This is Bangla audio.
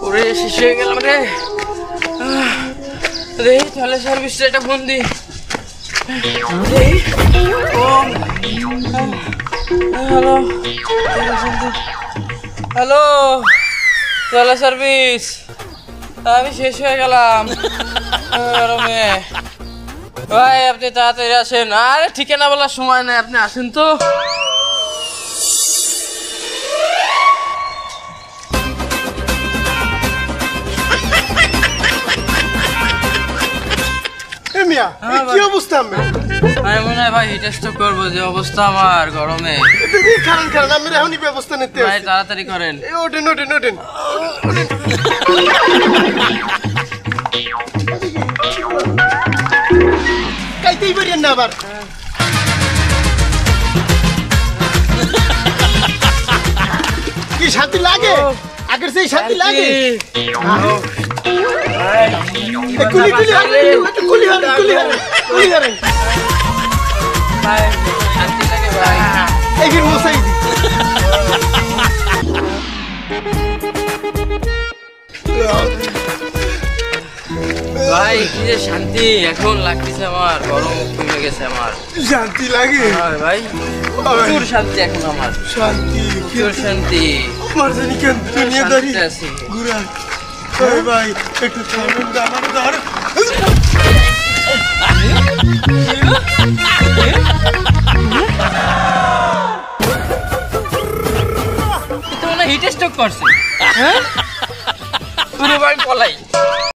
ওরে শেষ হয়ে গেলাম রে। রে তাহলে সার্ভিসটা একটা ফোন দি। হ্যালো হ্যালো তাহলে সার্ভিস, আমি শেষ হয়ে গেলাম গরমে। ভাই আপনি তাড়াতাড়ি আসেন। আরে ঠিকানা বলার সময় নাই, আপনি আসেন তো। কি অবস্থা? আমি মনে হয় ভাই হিট স্ট্রোক করবো, যে অবস্থা আমার গরমে। কারণ কারণ আমি এখনই ব্যবস্থা নিতে ভাই তাড়াতাড়ি করেন। ওঠেন ওঠেন ওঠেন। কাইতেই পারেন না আবার। কি শান্তি লাগে? আগের সেই শান্তি লাগে? কুলি কুলি কুলি হারেন কুলি হারেন কুলি হারেন। শান্তি লাগে ভাই। এই মশাই দি ভাই কি যে শান্তি এখন লাগতেছে আমার, গরম কমে গেছে আমার। শান্তি লাগে ভাই প্রচুর শান্তি এখন আমার। শান্তি প্রচুর শান্তি। আমার জানি কেন দুনিয়াদারি আছি ঘুরা। ভাই একটু থামেন, আমার ধর। হিট স্ট্রোক করছে। হ্যাঁ পুরো ভাই পলাই।